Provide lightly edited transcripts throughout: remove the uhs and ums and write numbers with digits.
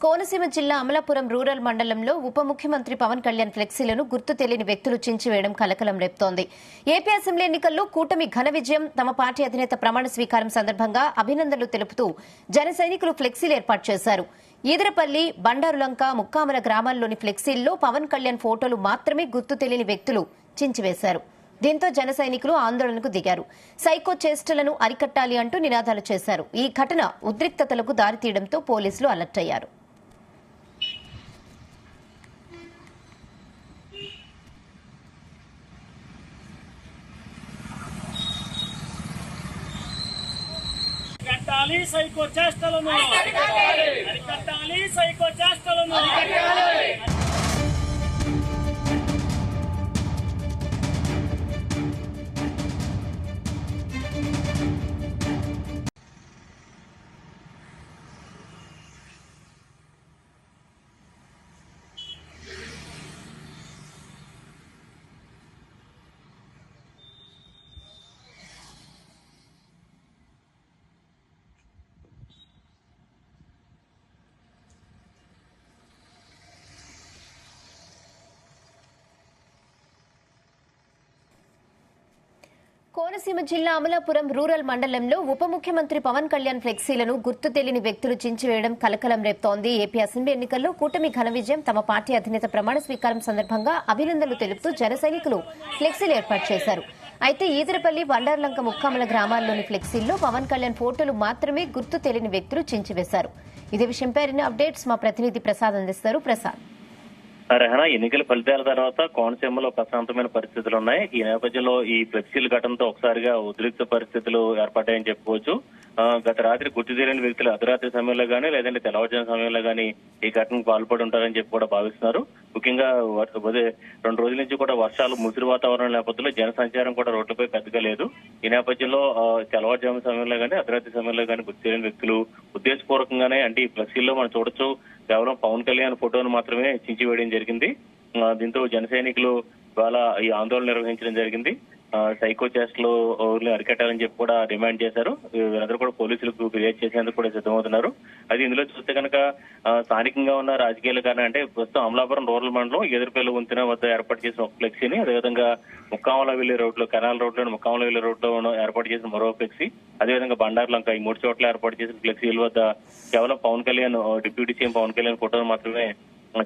కోనసీమ జిల్లా అమలాపురం రూరల్ మండలంలో ఉప ముఖ్యమంత్రి పవన్ కళ్యాణ్ ఫ్లెక్సీలను గుర్తు తెలియని వ్యక్తులు చించివేయడం కలకలం రేపుతోంది. ఏపీ అసెంబ్లీ ఎన్నికల్లో కూటమి ఘన విజయం, తమ పార్టీ అధినేత ప్రమాణ స్వీకారం సందర్భంగా అభినందనలు తెలుపుతూ జన సైనికులు ఫ్లెక్సీలు ఏర్పాటు చేశారు. ఈదరపల్లి, బండారులంక, ముక్కామల గ్రామాల్లోని ఫ్లెక్సీల్లో పవన్ కళ్యాణ్ ఫోటోలు మాత్రమే గుర్తు తెలియని వ్యక్తులు చించివేశారు. దీంతో జన సైనికులు ఆందోళనకు దిగారు. సైకో చేష్టలను అరికట్టాలి అంటూ నినాదాలు చేశారు. ఈ ఘటన ఉద్రిక్తతలకు దారితీయడంతో పోలీసులు అలర్ట్ అయ్యారు. అరికట్టాలి సైకో చేష్టలను, అరికట్టాలి సైకో చేష్టలను. కోనసీమ జిల్లా అమలాపురం రూరల్ మండలంలో ఉప ముఖ్యమంత్రి పవన్ కళ్యాణ్ ఫ్లెక్సీలను గుర్తు తెలియని వ్యక్తులు చించివేయడం కలకలం రేపుతోంది. ఏపీ అసెంబ్లీ ఎన్నికల్లో కూటమి ఘన విజయం, తమ పార్టీ అధినేత ప్రమాణ స్వీకారం సందర్భంగా అభినందనలు తెలుపుతూ జన సైనికులు ఫ్లెక్సీలు ఏర్పాటు చేశారు. అయితే ఈదరపల్లి, బండారులంక, ముక్కామల గ్రామాల్లోని ఫ్లెక్సీల్లో పవన్ కళ్యాణ్ ఫోటోలు మాత్రమే గుర్తు తెలియని వ్యక్తులు చించివేశారు. ఇదే విషయంపై అప్డేట్స్ మా ప్రతినిధి ప్రసాద్ అందిస్తారు. ప్రసాద్, రెహనా, ఎన్నికల ఫలితాల తర్వాత కోనసీమలో ప్రశాంతమైన పరిస్థితులు ఉన్నాయి. ఈ నేపథ్యంలో ఈ ఫ్లెక్సీల ఘటనతో ఒకసారిగా ఉద్రిక్త పరిస్థితులు ఏర్పడ్డాయని చెప్పుకోవచ్చు. గత రాత్రి గుర్తు తెలియని వ్యక్తులు అర్ధరాత్రి సమయంలో గానీ లేదంటే తెల్లవారుజాము సమయంలో గానీ ఈ ఘటనకు పాల్పడి ఉంటారని చెప్పి కూడా భావిస్తున్నారు. ముఖ్యంగా 2 రోజుల నుంచి కూడా వర్షాలు, ముసిరి వాతావరణం నేపథ్యంలో జన సంచారం కూడా రోడ్లపై పెద్దగా లేదు. ఈ నేపథ్యంలో తెల్లవారుజాము సమయంలో గానీ అర్ధరాత్రి సమయంలో గానీ గుర్తు తెలియని వ్యక్తులు ఉద్దేశపూర్వకంగానే, అంటే ఈ ఫ్లెక్సీల్లో మనం చూడొచ్చు, కేవలం పవన్ కళ్యాణ్ ఫోటోను మాత్రమే చించివేయడం జరిగింది. దీంతో జన సైనికులు ఇవాళ ఈ ఆందోళన నిర్వహించడం జరిగింది. సైకో చేష్టలు అరికట్టాలని చెప్పి కూడా డిమాండ్ చేశారు. వీరందరూ కూడా పోలీసులకు ఫిర్యాదు చేసేందుకు కూడా సిద్ధమవుతున్నారు. అది ఇందులో చూస్తే కనుక స్థానికంగా ఉన్న రాజకీయాల కారణం అంటే ప్రస్తుతం అమలాపురం రూరల్ మండలం ఈదరపల్లి వంతెన వద్ద ఏర్పాటు చేసిన ఒక ఫ్లెక్సీని, అదేవిధంగా ముక్కామల వెళ్లే రోడ్లో, కెనాల్ రోడ్లో ముక్కామల వెళ్లే రోడ్లో ఏర్పాటు చేసిన మరో ఫ్లెక్సీ, అదేవిధంగా బండారులంక, ఈ 3 చోట్ల ఏర్పాటు చేసిన ఫ్లెక్సీల వద్ద కేవలం పవన్ కళ్యాణ్, డిప్యూటీ సీఎం పవన్ కళ్యాణ్ ఫోటోను మాత్రమే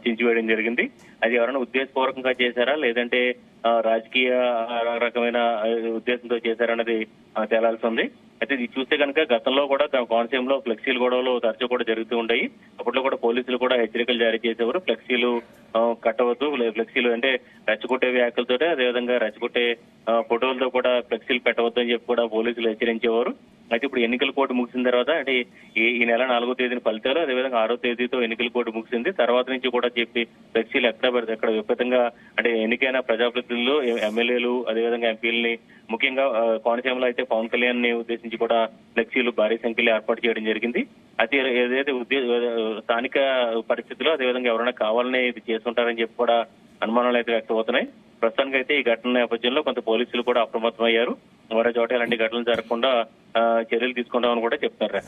చించివేయడం జరిగింది. అది ఎవరైనా ఉద్దేశపూర్వకంగా చేశారా లేదంటే రాజకీయ రకమైన ఉద్దేశంతో చేశారన్నది తేలాల్సి ఉంది. అయితే ఇది చూస్తే కనుక గతంలో కూడా కోనసీమలో ఫ్లెక్సీలు గొడవలు తరచూ కూడా జరుగుతూ ఉంటాయి. అప్పట్లో కూడా పోలీసులు కూడా హెచ్చరికలు జారీ చేసేవారు. ఫ్లెక్సీలు కట్టవద్దు, ఫ్లెక్సీలు అంటే రెచ్చగొట్టే వ్యాఖ్యలతో, అదేవిధంగా రెచ్చగొట్టే ఫోటోలతో కూడా ఫ్లెక్సీలు పెట్టవద్దు అని చెప్పి కూడా పోలీసులు హెచ్చరించేవారు. అయితే ఇప్పుడు ఎన్నికల కోడ్ ముగిసిన తర్వాత, అంటే ఈ నెల 4వ తేదీన ఫలితాలు, అదేవిధంగా 6వ తేదీతో ఎన్నికల కోడ్ ముగిసింది. తర్వాత నుంచి కూడా చెప్పి ఫ్లెక్సీలు ఎక్కడ విపరీతంగా, అంటే ఎన్నికైన ప్రజాప్రతినిధులు, ఎమ్మెల్యేలు, అదేవిధంగా ఎంపీలని, ముఖ్యంగా కోనసీమలో అయితే పవన్ కళ్యాణ్ ని ఉద్దేశించి కూడా ఫ్లెక్సీలు భారీ సంఖ్యలో ఏర్పాటు చేయడం జరిగింది. అయితే ఏదైతే స్థానిక పరిస్థితుల్లో అదేవిధంగా ఎవరైనా కావాలని ఇది చేస్తుంటారని చెప్పి కూడా అనుమానాలు అయితే వ్యక్తమవుతున్నాయి. ప్రస్తుతానికి అయితే ఈ ఘటన నేపథ్యంలో కొంత పోలీసులు కూడా అప్రమత్తమయ్యారు. మరో చోట ఇలాంటి ఘటనలు జరగకుండా చర్యలు తీసుకుంటామని కూడా చెప్తున్నారు.